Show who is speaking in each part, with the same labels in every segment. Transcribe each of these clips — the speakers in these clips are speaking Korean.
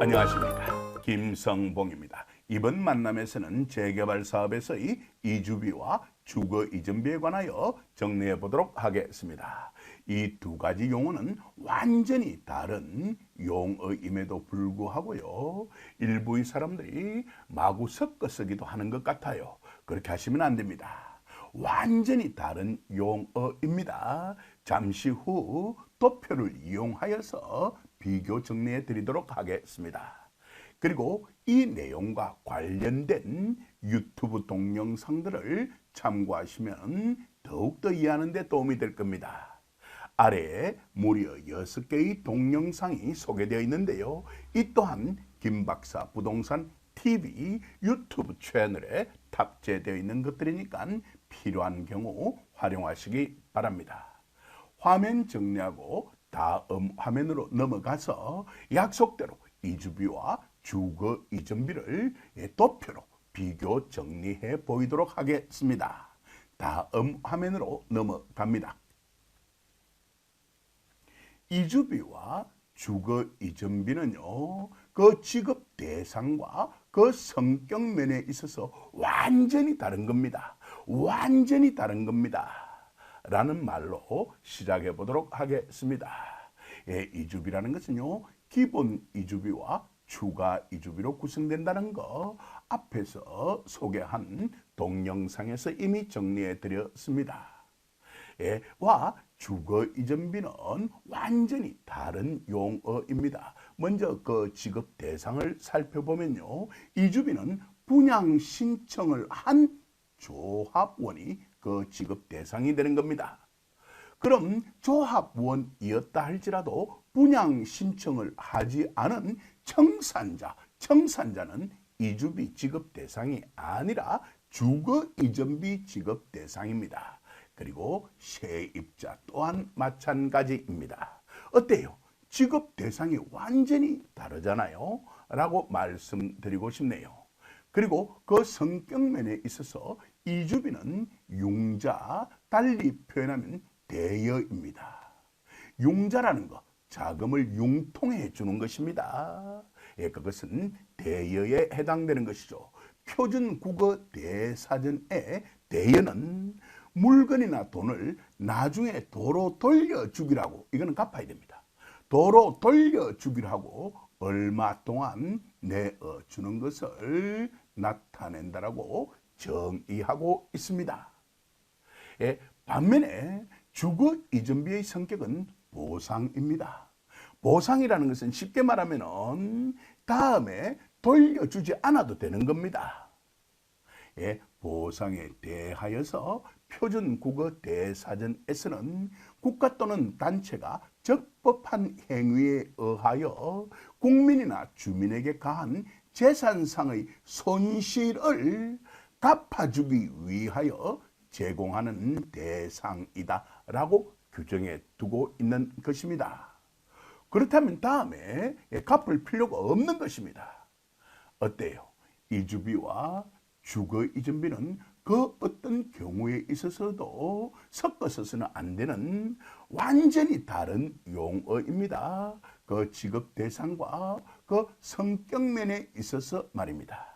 Speaker 1: 안녕하십니까, 김성봉입니다. 이번 만남에서는 재개발 사업에서의 이주비와 주거 이전비에 관하여 정리해 보도록 하겠습니다. 이 두 가지 용어는 완전히 다른 용어임에도 불구하고요, 일부의 사람들이 마구 섞어 쓰기도 하는 것 같아요. 그렇게 하시면 안 됩니다. 완전히 다른 용어입니다. 잠시 후 도표를 이용하여서 비교 정리해 드리도록 하겠습니다. 그리고 이 내용과 관련된 유튜브 동영상들을 참고하시면 더욱더 이해하는 데 도움이 될 겁니다. 아래에 무려 6개의 동영상이 소개되어 있는데요. 이 또한 김박사 부동산 TV 유튜브 채널에 탑재되어 있는 것들이니까 필요한 경우 활용하시기 바랍니다. 화면 정리하고 다음 화면으로 넘어가서 약속대로 이주비와 주거 이전비를 도표로 비교 정리해 보이도록 하겠습니다. 다음 화면으로 넘어갑니다. 이주비와 주거 이전비는요, 그 지급 대상과 그 성격 면에 있어서 완전히 다른 겁니다. 완전히 다른 겁니다. 라는 말로 시작해 보도록 하겠습니다. 이주비라는 것은요, 기본 이주비와 추가 이주비로 구성된다는 거 앞에서 소개한 동영상에서 이미 정리해 드렸습니다. 와 주거 이전비는 완전히 다른 용어입니다. 먼저 그 지급 대상을 살펴보면요, 이주비는 분양 신청을 한 조합원이 그 지급 대상이 되는 겁니다. 그럼 조합원이었다 할지라도 분양 신청을 하지 않은 청산자는 이주비 지급 대상이 아니라 주거 이전비 지급 대상입니다. 그리고 세입자 또한 마찬가지입니다. 어때요? 지급 대상이 완전히 다르잖아요. 라고 말씀드리고 싶네요. 그리고 그 성격면에 있어서 이주비는 융자, 달리 표현하면 대여입니다. 융자라는 거, 자금을 융통해 주는 것입니다. 그것은 대여에 해당되는 것이죠. 표준국어 대사전의 대여는 물건이나 돈을 나중에 도로 돌려주기라고, 이거는 갚아야 됩니다. 도로 돌려주기라고 얼마 동안 내어주는 것을 나타낸다라고 정의하고 있습니다. 반면에 주거 이전비의 성격은 보상입니다. 보상이라는 것은 쉽게 말하면 다음에 돌려주지 않아도 되는 겁니다. 보상에 대하여서 표준국어 대사전에서는 국가 또는 단체가 적법한 행위에 의하여 국민이나 주민에게 가한 재산상의 손실을 갚아주기 위하여 제공하는 대상이다 라고 규정해 두고 있는 것입니다. 그렇다면 다음에 갚을 필요가 없는 것입니다. 어때요? 이주비와 주거 이전비는 그 어떤 경우에 있어서도 섞어 써서는 안 되는 완전히 다른 용어입니다. 그 지급 대상과 그 성격면에 있어서 말입니다.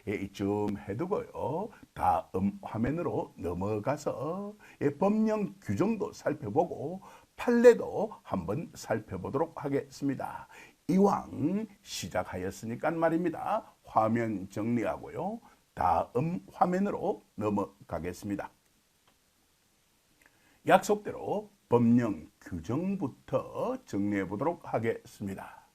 Speaker 1: 이쯤 해두고요, 다음 화면으로 넘어가서 법령 규정도 살펴보고 판례도 한번 살펴보도록 하겠습니다. 이왕 시작하였으니까 말입니다. 화면 정리하고요, 다음 화면으로 넘어가겠습니다. 약속대로 법령 규정부터 정리해 보도록 하겠습니다.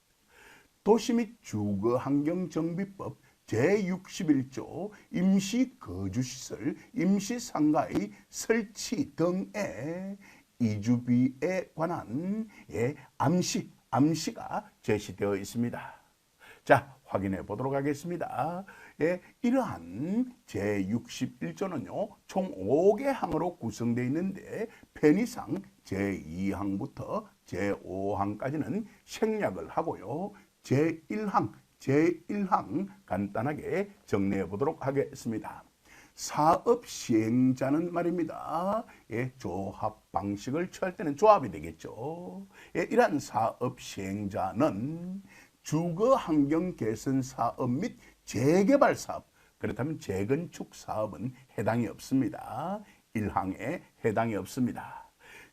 Speaker 1: 도시 및 주거환경정비법 제61조 임시거주시설, 임시상가의 설치 등의 이주비에 관한 암시가 제시되어 있습니다. 자, 확인해 보도록 하겠습니다. 이러한 제61조는요, 총 5개 항으로 구성되어 있는데 편의상 제2항부터 제5항까지는 생략을 하고요, 제1항 간단하게 정리해 보도록 하겠습니다. 사업 시행자는 말입니다. 조합 방식을 취할 때는 조합이 되겠죠. 이러한 사업 시행자는 주거 환경 개선 사업 및 재개발 사업, 그렇다면 재건축 사업은 해당이 없습니다. 1항에 해당이 없습니다.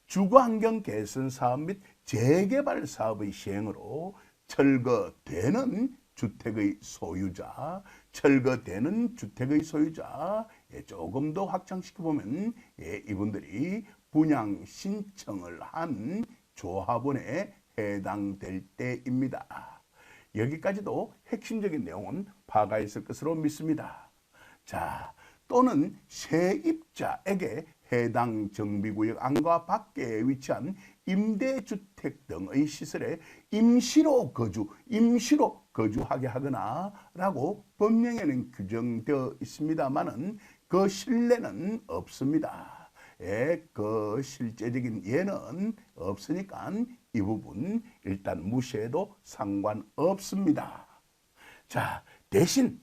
Speaker 1: 주거 환경 개선 사업 및 재개발 사업의 시행으로 철거되는 주택의 소유자, 철거되는 주택의 소유자, 조금 더 확장시켜 보면 이분들이 분양 신청을 한 조합원에 해당될 때입니다. 여기까지도 핵심적인 내용은 파악가 있을 것으로 믿습니다. 자, 또는 세입자에게 해당 정비구역 안과 밖에 위치한 임대주택 등의 시설에 임시로 거주하게 하거나 라고 법령에는 규정되어 있습니다만은 그 실내는 없습니다. 그 실제적인 예는 없으니까 이 부분 일단 무시해도 상관없습니다. 자, 대신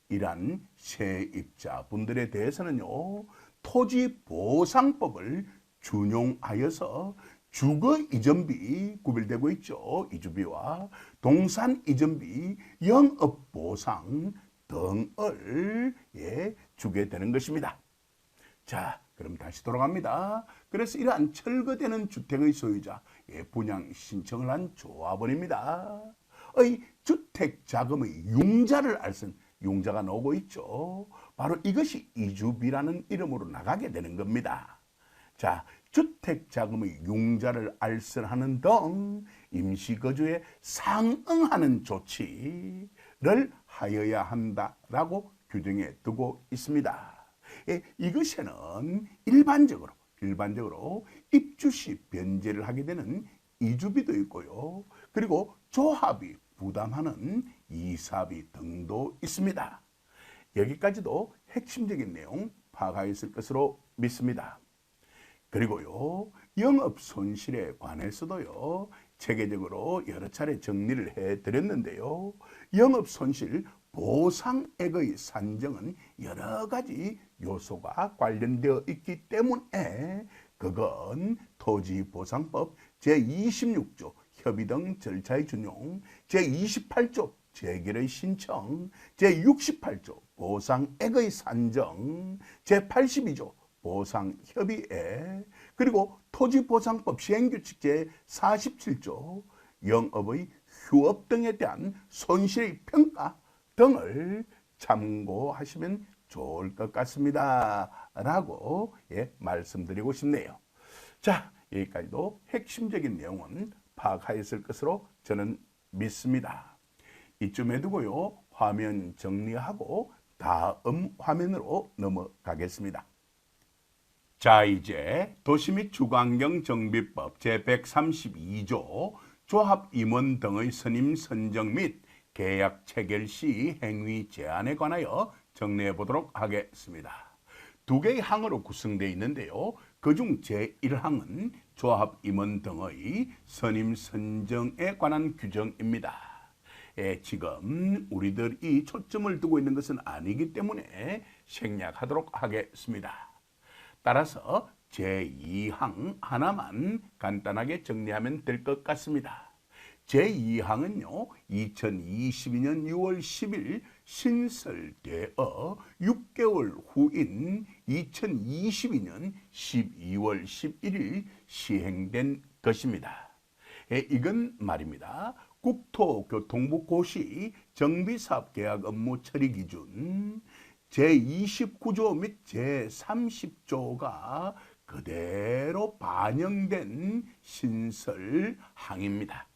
Speaker 1: 이란 세입자분들에 대해서는요, 토지보상법을 준용하여서 주거 이전비 구별되고 있죠. 이주비와 동산 이전비, 영업보상 등을 주게 되는 것입니다. 자, 그럼 다시 돌아갑니다. 그래서 이러한 철거되는 주택의 소유자, 분양 신청을 한 조합원입니다. 주택 자금의 융자를 알선, 융자가 나오고 있죠. 바로 이것이 이주비라는 이름으로 나가게 되는 겁니다. 자, 주택 자금의 융자를 알선하는 등 임시거주에 상응하는 조치를 하여야 한다라고 규정해 두고 있습니다. 이것에는 일반적으로 입주 시 변제를 하게 되는 이주비도 있고요. 그리고 조합이 부담하는 이사비 등도 있습니다. 여기까지도 핵심적인 내용 파악하였을 것으로 믿습니다. 그리고요, 영업 손실에 관해서도요, 체계적으로 여러 차례 정리를 해드렸는데요. 영업 손실 보상액의 산정은 여러 가지 요소가 관련되어 있기 때문에 그건 토지보상법 제26조 협의 등 절차의 준용, 제28조 재결의 신청, 제68조 보상액의 산정, 제82조 보상협의회, 그리고 토지보상법 시행규칙 제47조 영업의 휴업 등에 대한 손실의 평가 등을 참고하시면 좋을 것 같습니다. 라고 말씀드리고 싶네요. 자, 여기까지도 핵심적인 내용은 파악하였을 것으로 저는 믿습니다. 이쯤에 두고요, 화면 정리하고 다음 화면으로 넘어가겠습니다. 자, 이제 도시 및 주거환경 정비법 제132조 조합 임원 등의 선임 선정 및 계약 체결 시 행위 제한에 관하여 정리해 보도록 하겠습니다. 두 개의 항으로 구성되어 있는데요. 그중 제1항은 조합 임원 등의 선임 선정에 관한 규정입니다. 지금 우리들이 초점을 두고 있는 것은 아니기 때문에 생략하도록 하겠습니다. 따라서 제2항 하나만 간단하게 정리하면 될 것 같습니다. 제2항은요, 2022년 6월 10일 신설되어 6개월 후인 2022년 12월 11일 시행된 것입니다. 이건 말입니다. 국토교통부 고시 정비사업 계약 업무 처리 기준 제29조 및 제30조가 그대로 반영된 신설항입니다.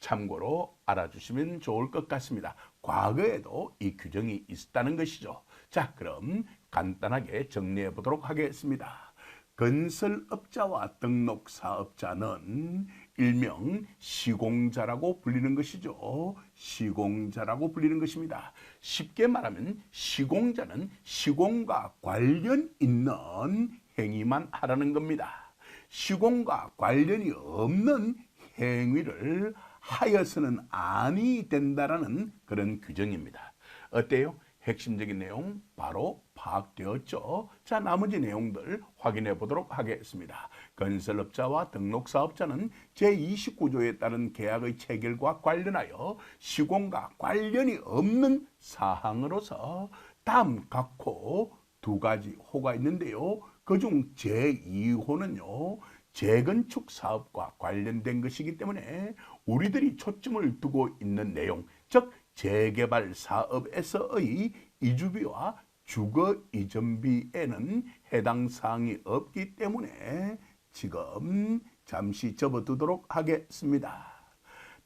Speaker 1: 참고로 알아주시면 좋을 것 같습니다. 과거에도 이 규정이 있었다는 것이죠. 자, 그럼 간단하게 정리해 보도록 하겠습니다. 건설업자와 등록사업자는 일명 시공자라고 불리는 것이죠. 시공자라고 불리는 것입니다. 쉽게 말하면 시공자는 시공과 관련 있는 행위만 하라는 겁니다. 시공과 관련이 없는 행위를 하여서는 아니 된다라는 그런 규정입니다. 어때요? 핵심적인 내용 바로 파악되었죠. 자, 나머지 내용들 확인해 보도록 하겠습니다. 건설업자와 등록사업자는 제29조에 따른 계약의 체결과 관련하여 시공과 관련이 없는 사항으로서 다음 각호 두 가지 호가 있는데요. 그중 제2호는요. 재건축 사업과 관련된 것이기 때문에 우리들이 초점을 두고 있는 내용, 즉 재개발 사업에서의 이주비와 주거 이전비에는 해당 사항이 없기 때문에 지금 잠시 접어두도록 하겠습니다.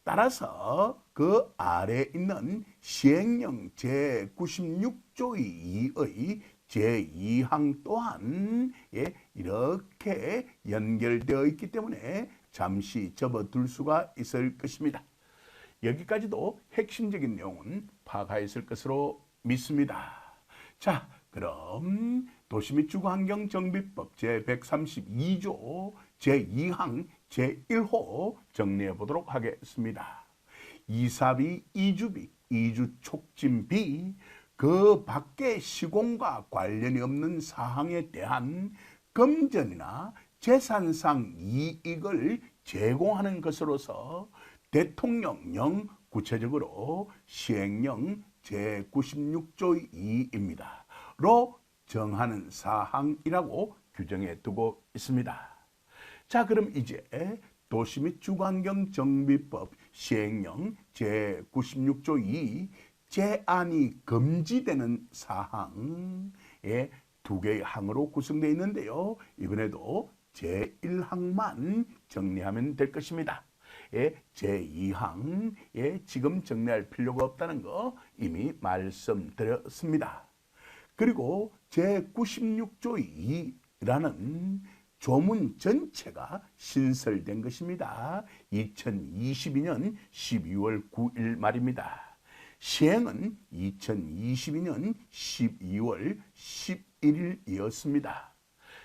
Speaker 1: 따라서 그 아래 있는 시행령 제96조의 2의 제2항 또한 이렇게 연결되어 있기 때문에 잠시 접어둘 수가 있을 것입니다. 여기까지도 핵심적인 내용은 파악하였을 것으로 믿습니다. 자, 그럼 도시및주거환경정비법 제132조 제2항 제1호 정리해 보도록 하겠습니다. 이사비, 이주비, 이주촉진비, 그 밖에 시공과 관련이 없는 사항에 대한 금전이나 재산상 이익을 제공하는 것으로서 대통령령, 구체적으로 시행령 제96조 2입니다. 로 정하는 사항이라고 규정해 두고 있습니다. 자, 그럼 이제 도시 및 주거환경정비법 시행령 제96조 2 제한이 금지되는 사항에 두 개의 항으로 구성되어 있는데요. 이번에도 제1항만 정리하면 될 것입니다. 제2항 지금 정리할 필요가 없다는 거 이미 말씀드렸습니다. 그리고 제96조 2라는 조문 전체가 신설된 것입니다. 2022년 12월 9일 말입니다. 시행은 2022년 12월 11일이었습니다.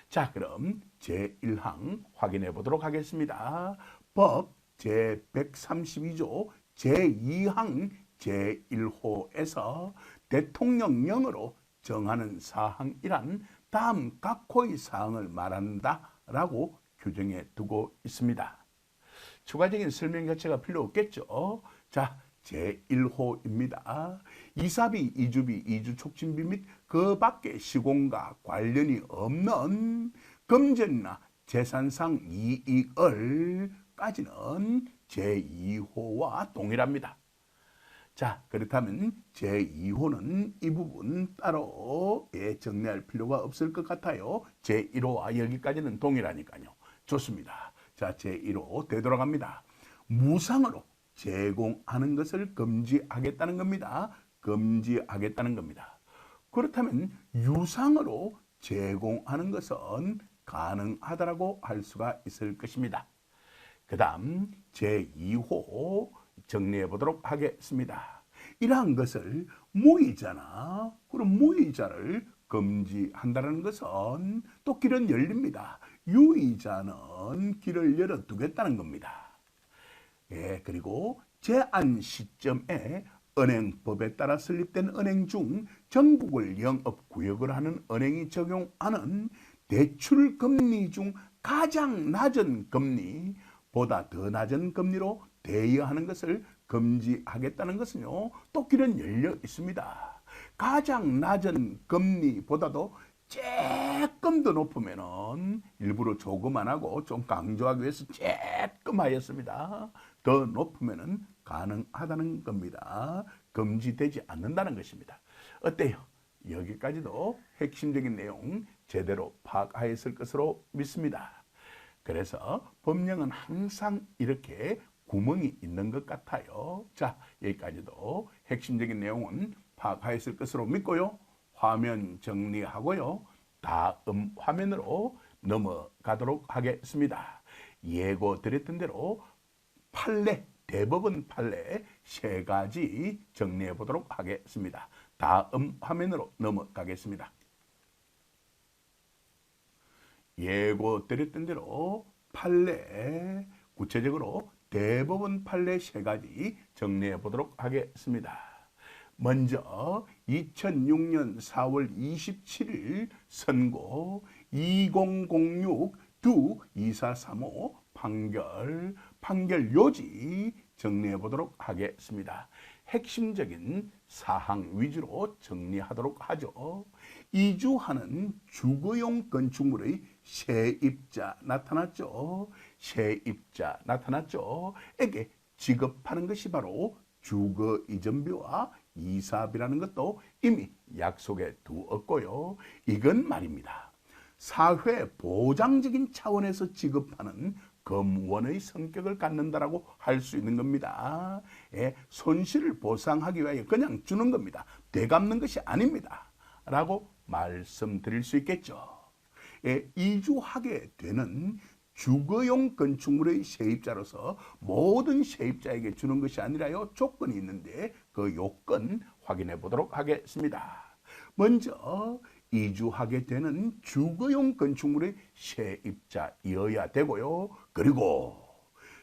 Speaker 1: 자, 그럼 제1항 확인해 보도록 하겠습니다. 법 제132조 제2항 제1호에서 대통령령으로 정하는 사항이란 다음 각호의 사항을 말한다라고 규정해 두고 있습니다. 추가적인 설명 자체가 필요 없겠죠. 자, 제1호입니다. 이사비, 이주비, 이주촉진비 및 그 밖의 시공과 관련이 없는 금전이나 재산상 이익을 까지는 제2호와 동일합니다. 자, 그렇다면 제2호는 이 부분 따로 정리할 필요가 없을 것 같아요. 제1호와 여기까지는 동일하니까요. 좋습니다. 자, 제1호 되돌아갑니다. 무상으로 제공하는 것을 금지하겠다는 겁니다. 금지하겠다는 겁니다. 그렇다면 유상으로 제공하는 것은 가능하다고 할 수가 있을 것입니다. 그 다음 제2호 정리해 보도록 하겠습니다. 이러한 것을 무이자나 그럼 무이자를 금지한다는 것은 또 길은 열립니다. 유이자는 길을 열어두겠다는 겁니다. 그리고 제한 시점에 은행법에 따라 설립된 은행 중 전국을 영업구역을 하는 은행이 적용하는 대출금리 중 가장 낮은 금리보다 더 낮은 금리로 대여하는 것을 금지하겠다는 것은요, 또 길은 열려 있습니다. 가장 낮은 금리보다도 조금 더 높으면은 일부러 조금 안 하고 좀 강조하기 위해서 조금 하였습니다. 더 높으면은 가능하다는 겁니다. 금지되지 않는다는 것입니다. 어때요? 여기까지도 핵심적인 내용 제대로 파악하였을 것으로 믿습니다. 그래서 법령은 항상 이렇게 구멍이 있는 것 같아요. 자, 여기까지도 핵심적인 내용은 파악하였을 것으로 믿고요. 화면 정리하고요. 다음 화면으로 넘어가도록 하겠습니다. 예고드렸던 대로 판례, 대법원 판례 세 가지 정리해 보도록 하겠습니다. 다음 화면으로 넘어가겠습니다. 예고드렸던 대로 판례, 구체적으로 대법원 판례 세 가지 정리해 보도록 하겠습니다. 먼저 2006년 4월 27일 선고 2006 두 2435 판결 요지 정리해 보도록 하겠습니다. 핵심적인 사항 위주로 정리하도록 하죠. 이주하는 주거용 건축물의 세입자 나타났죠. 세입자 나타났죠. 에게 지급하는 것이 바로 주거이전비와 이사비라는 것도 이미 약속에 두었고요. 이건 말입니다. 사회 보장적인 차원에서 지급하는 검원의 성격을 갖는다라고 할 수 있는 겁니다. 예, 손실을 보상하기 위하여 그냥 주는 겁니다. 되갚는 것이 아닙니다. 라고 말씀드릴 수 있겠죠. 예, 이주하게 되는 주거용 건축물의 세입자로서 모든 세입자에게 주는 것이 아니라요. 조건이 있는데 그 요건 확인해 보도록 하겠습니다. 먼저 이주하게 되는 주거용 건축물의 세입자이어야 되고요. 그리고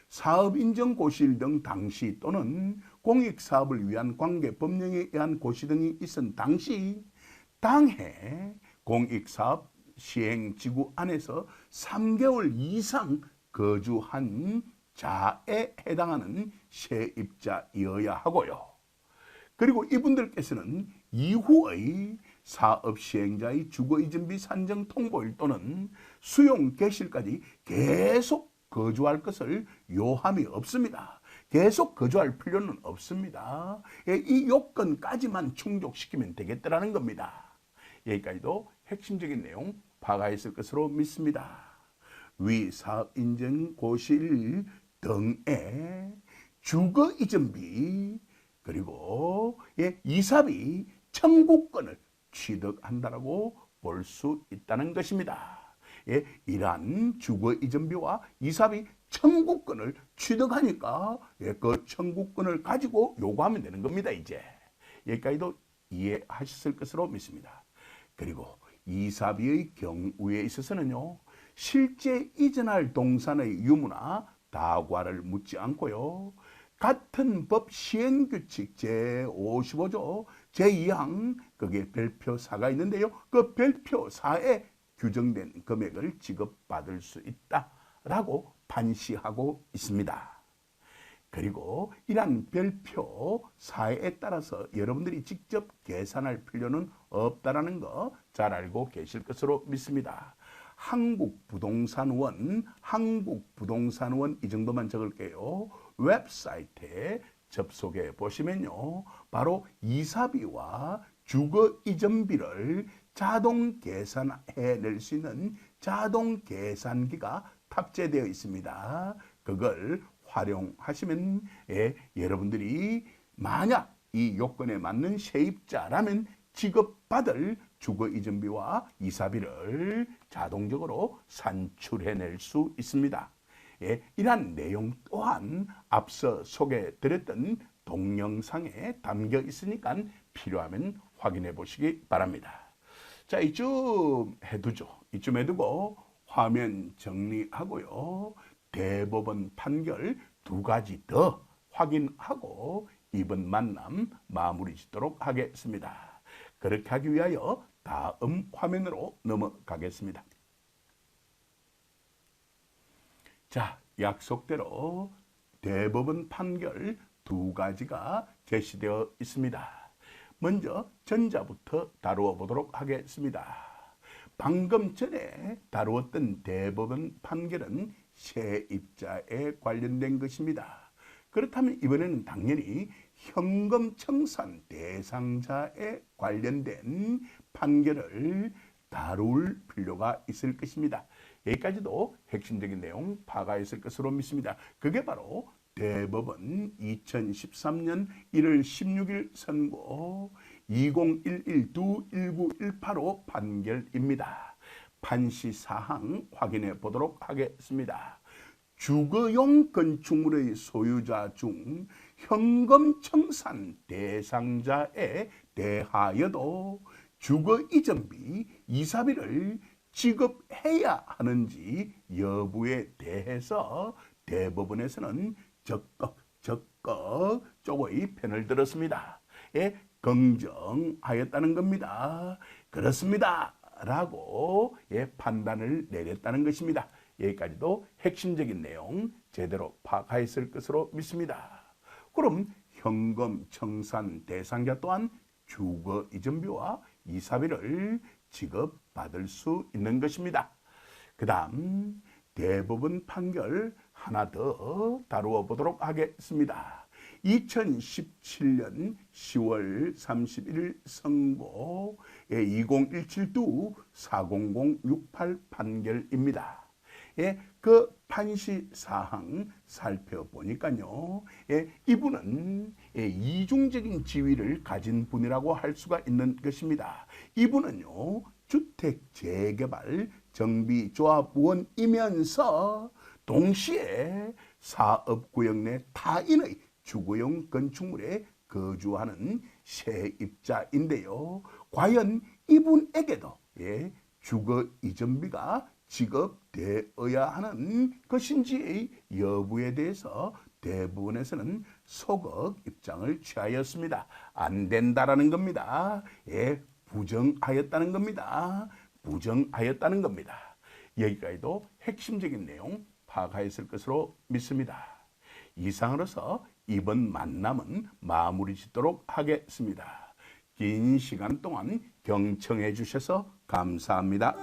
Speaker 1: 사업인정 고시일 등 당시 또는 공익사업을 위한 관계 법령에 의한 고시 등이 있은 당시 당해 공익사업 시행지구 안에서 3개월 이상 거주한 자에 해당하는 세입자이어야 하고요. 그리고 이분들께서는 이후의 사업 시행자의 주거이전비 산정 통보일 또는 수용 개시일까지 계속 거주할 것을 요함이 없습니다. 계속 거주할 필요는 없습니다. 이 요건까지만 충족시키면 되겠다라는 겁니다. 여기까지도 핵심적인 내용 파가 있을 것으로 믿습니다. 위 사업 인정 고시일 등의 주거 이전비 그리고 이사비 청구권을 취득한다라고 볼 수 있다는 것입니다. 이러한 주거 이전비와 이사비 청구권을 취득하니까 그 청구권을 가지고 요구하면 되는 겁니다. 이제 여기까지도 이해하셨을 것으로 믿습니다. 그리고 이사비의 경우에 있어서는요. 실제 이전할 동산의 유무나 다과를 묻지 않고요. 같은 법 시행규칙 제55조 제2항 거기에 별표사가 있는데요. 그 별표사에 규정된 금액을 지급받을 수 있다라고 판시하고 있습니다. 그리고 이러한 별표사에 따라서 여러분들이 직접 계산할 필요는 없다라는 거 잘 알고 계실 것으로 믿습니다. 한국부동산원 이 정도만 적을게요. 웹사이트에 접속해 보시면요. 바로 이사비와 주거 이전비를 자동 계산해낼 수 있는 자동 계산기가 탑재되어 있습니다. 그걸 활용하시면 여러분들이 만약 이 요건에 맞는 세입자라면 지급받을 주거 이전비와 이사비를 자동적으로 산출해낼 수 있습니다. 이러한 내용 또한 앞서 소개드렸던 동영상에 담겨 있으니까 필요하면 확인해 보시기 바랍니다. 자, 이쯤 해두죠. 이쯤 해두고 화면 정리하고요. 대법원 판결 2가지 더 확인하고 이번 만남 마무리 짓도록 하겠습니다. 그렇게 하기 위하여 다음 화면으로 넘어가겠습니다. 자, 약속대로 대법원 판결 2가지가 제시되어 있습니다. 먼저 전자부터 다루어 보도록 하겠습니다. 방금 전에 다루었던 대법원 판결은 세입자에 관련된 것입니다. 그렇다면 이번에는 당연히 현금 청산 대상자에 관련된 판결을 다룰 필요가 있을 것입니다. 여기까지도 핵심적인 내용 파가 있을 것으로 믿습니다. 그게 바로 대법원 2013년 1월 16일 선고 2011-1918호 판결입니다. 판시 사항 확인해 보도록 하겠습니다. 주거용 건축물의 소유자 중 현금 청산 대상자에 대하여도 주거 이전비, 이사비를 지급해야 하는지 여부에 대해서 대법원에서는 적극 쪽의 편을 들었습니다. 긍정하였다는 겁니다. 그렇습니다. 라고 판단을 내렸다는 것입니다. 여기까지도 핵심적인 내용 제대로 파악하였을 것으로 믿습니다. 그럼 현금 청산 대상자 또한 주거 이전비와 이사비를 지급받을 수 있는 것입니다. 그 다음 대법원 판결 하나 더 다루어 보도록 하겠습니다. 2017년 10월 31일 선고 2017두 40068 판결입니다. 그 판시 사항 살펴보니까요, 이분은 이중적인 지위를 가진 분이라고 할 수가 있는 것입니다. 이분은요, 주택 재개발 정비조합원이면서 동시에 사업구역 내 타인의 주거용 건축물에 거주하는 세입자인데요. 과연 이분에게도 주거 이전비가 지급되어야 하는 것인지 여부에 대해서 대부분에서는 소극 입장을 취하였습니다. 안 된다라는 겁니다. 부정하였다는 겁니다. 부정하였다는 겁니다. 여기까지도 핵심적인 내용 파악하였을 것으로 믿습니다. 이상으로서 이번 만남은 마무리 짓도록 하겠습니다. 긴 시간 동안 경청해 주셔서 감사합니다.